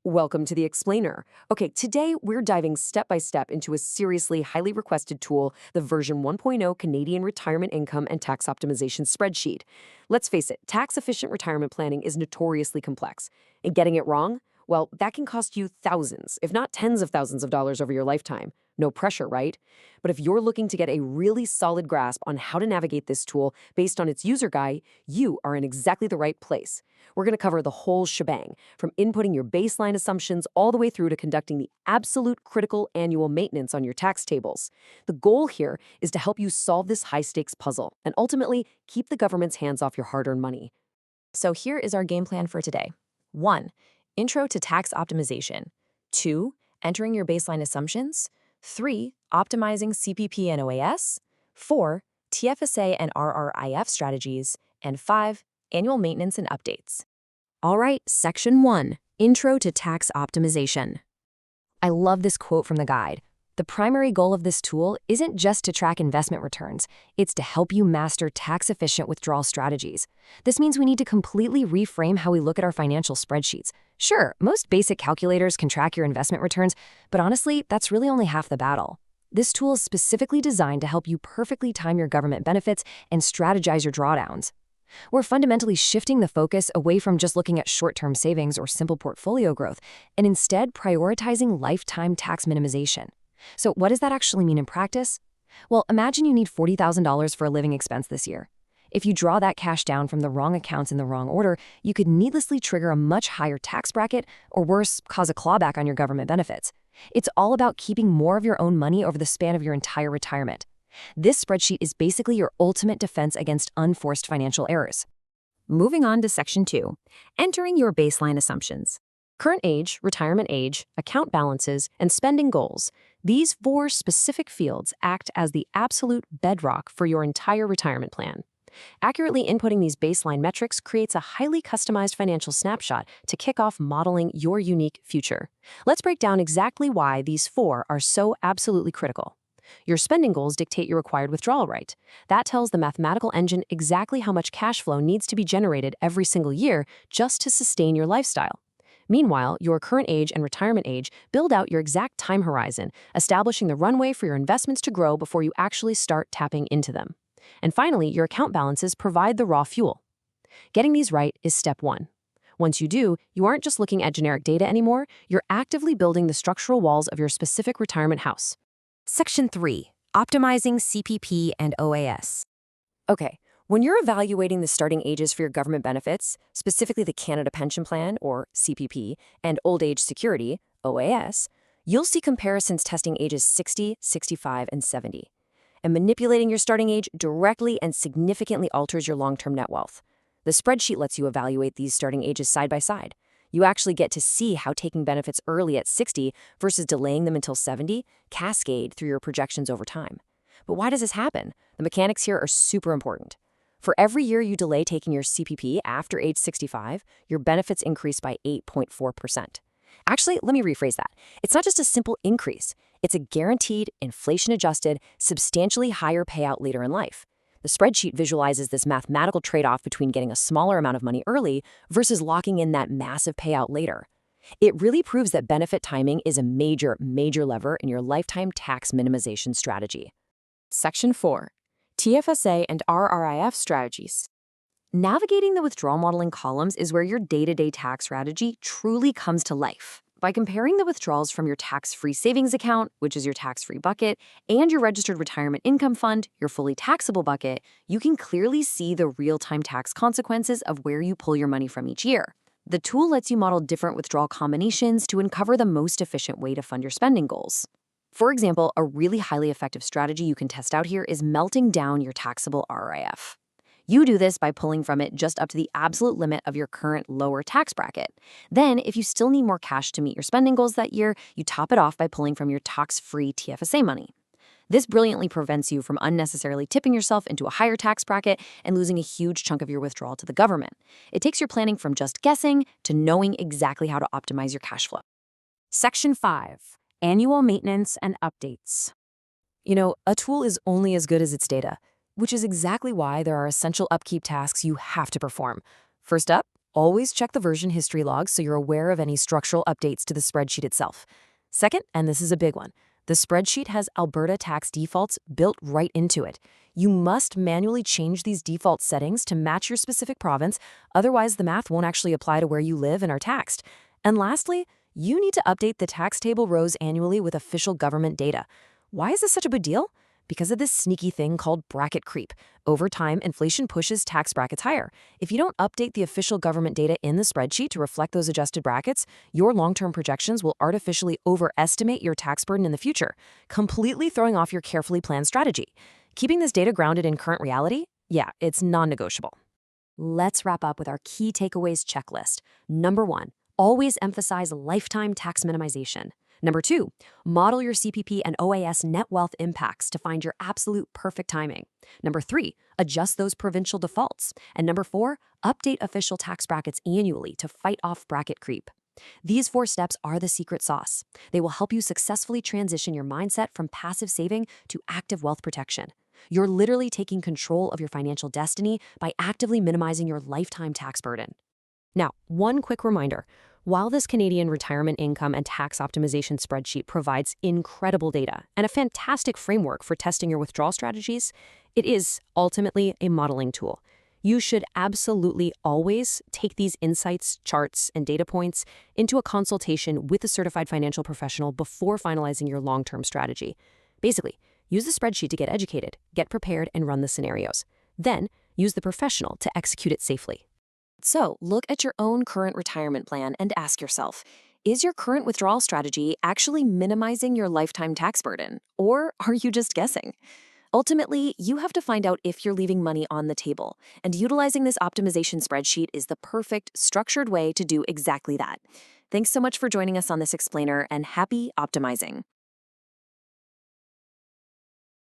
Welcome to the Explainer. Okay, today we're diving step by step into a seriously highly requested tool, the version 1.0 Canadian Retirement Income and Tax Optimization Spreadsheet. Let's face it, tax efficient retirement planning is notoriously complex. And getting it wrong? Well, that can cost you thousands, if not tens of thousands of dollars over your lifetime. No pressure, right? But if you're looking to get a really solid grasp on how to navigate this tool based on its user guide, you are in exactly the right place. We're going to cover the whole shebang, from inputting your baseline assumptions all the way through to conducting the absolute critical annual maintenance on your tax tables. The goal here is to help you solve this high-stakes puzzle and ultimately keep the government's hands off your hard-earned money. So here is our game plan for today. 1. Intro to tax optimization. 2. Entering your baseline assumptions. 3. Optimizing CPP and OAS. 4. TFSA and RRIF strategies. And 5. Annual maintenance and updates. All right, Section 1. Intro to tax optimization. I love this quote from the guide. The primary goal of this tool isn't just to track investment returns, it's to help you master tax-efficient withdrawal strategies. This means we need to completely reframe how we look at our financial spreadsheets. Sure, most basic calculators can track your investment returns, but honestly, that's really only half the battle. This tool is specifically designed to help you perfectly time your government benefits and strategize your drawdowns. We're fundamentally shifting the focus away from just looking at short-term savings or simple portfolio growth, and instead prioritizing lifetime tax minimization. So what does that actually mean in practice? Well, imagine you need $40,000 for a living expense this year. If you draw that cash down from the wrong accounts in the wrong order, you could needlessly trigger a much higher tax bracket, or worse, cause a clawback on your government benefits. It's all about keeping more of your own money over the span of your entire retirement. This spreadsheet is basically your ultimate defense against unforced financial errors. Moving on to Section 2, entering your baseline assumptions. Current age, retirement age, account balances, and spending goals. These 4 specific fields act as the absolute bedrock for your entire retirement plan. Accurately inputting these baseline metrics creates a highly customized financial snapshot to kick off modeling your unique future. Let's break down exactly why these 4 are so absolutely critical. Your spending goals dictate your required withdrawal rate. That tells the mathematical engine exactly how much cash flow needs to be generated every single year just to sustain your lifestyle. Meanwhile, your current age and retirement age build out your exact time horizon, establishing the runway for your investments to grow before you actually start tapping into them. And finally, your account balances provide the raw fuel. Getting these right is step 1. Once you do, you aren't just looking at generic data anymore, you're actively building the structural walls of your specific retirement house. Section 3. Optimizing CPP and OAS. Okay, when you're evaluating the starting ages for your government benefits, specifically the Canada Pension Plan, or CPP, and Old Age Security, OAS, you'll see comparisons testing ages 60, 65, and 70. And manipulating your starting age directly and significantly alters your long-term net wealth. The spreadsheet lets you evaluate these starting ages side by side. You actually get to see how taking benefits early at 60 versus delaying them until 70 cascade through your projections over time. But why does this happen? The mechanics here are super important. For every year you delay taking your CPP after age 65, your benefits increase by 8.4%. Actually, let me rephrase that. It's not just a simple increase. It's a guaranteed, inflation-adjusted, substantially higher payout later in life. The spreadsheet visualizes this mathematical trade-off between getting a smaller amount of money early versus locking in that massive payout later. It really proves that benefit timing is a major lever in your lifetime tax minimization strategy. Section 4. TFSA and RRIF strategies. Navigating the withdrawal modeling columns is where your day-to-day tax strategy truly comes to life. By comparing the withdrawals from your tax-free savings account, which is your tax-free bucket, and your registered retirement income fund, your fully taxable bucket, you can clearly see the real-time tax consequences of where you pull your money from each year. The tool lets you model different withdrawal combinations to uncover the most efficient way to fund your spending goals. For example, a really highly effective strategy you can test out here is melting down your taxable RIF. You do this by pulling from it just up to the absolute limit of your current lower tax bracket. Then, if you still need more cash to meet your spending goals that year, you top it off by pulling from your tax-free TFSA money. This brilliantly prevents you from unnecessarily tipping yourself into a higher tax bracket and losing a huge chunk of your withdrawal to the government. It takes your planning from just guessing to knowing exactly how to optimize your cash flow. Section 5. Annual maintenance and updates. You know, a tool is only as good as its data, which is exactly why there are essential upkeep tasks you have to perform. First up, Always check the version history logs so you're aware of any structural updates to the spreadsheet itself. Second, and this is a big one, the spreadsheet has Alberta tax defaults built right into it. You must manually change these default settings to match your specific province, otherwise the math won't actually apply to where you live and are taxed. And lastly, you need to update the tax table rows annually with official government data. Why is this such a big deal? Because of this sneaky thing called bracket creep. Over time, inflation pushes tax brackets higher. If you don't update the official government data in the spreadsheet to reflect those adjusted brackets, your long-term projections will artificially overestimate your tax burden in the future, completely throwing off your carefully planned strategy. Keeping this data grounded in current reality? Yeah, it's non-negotiable. Let's wrap up with our key takeaways checklist. Number 1, always emphasize lifetime tax minimization. Number 2, model your CPP and OAS net wealth impacts to find your absolute perfect timing. Number 3, adjust those provincial defaults. And number 4, update official tax brackets annually to fight off bracket creep. These 4 steps are the secret sauce. They will help you successfully transition your mindset from passive saving to active wealth protection. You're literally taking control of your financial destiny by actively minimizing your lifetime tax burden. Now, one quick reminder. While this Canadian retirement income and tax optimization spreadsheet provides incredible data and a fantastic framework for testing your withdrawal strategies, it is ultimately a modeling tool. You should absolutely always take these insights, charts, and data points into a consultation with a certified financial professional before finalizing your long-term strategy. Basically, use the spreadsheet to get educated, get prepared, and run the scenarios. Then, use the professional to execute it safely. So, look at your own current retirement plan and ask yourself, is your current withdrawal strategy actually minimizing your lifetime tax burden, or are you just guessing? Ultimately, you have to find out if you're leaving money on the table, and utilizing this optimization spreadsheet is the perfect, structured way to do exactly that. Thanks so much for joining us on this explainer, and happy optimizing.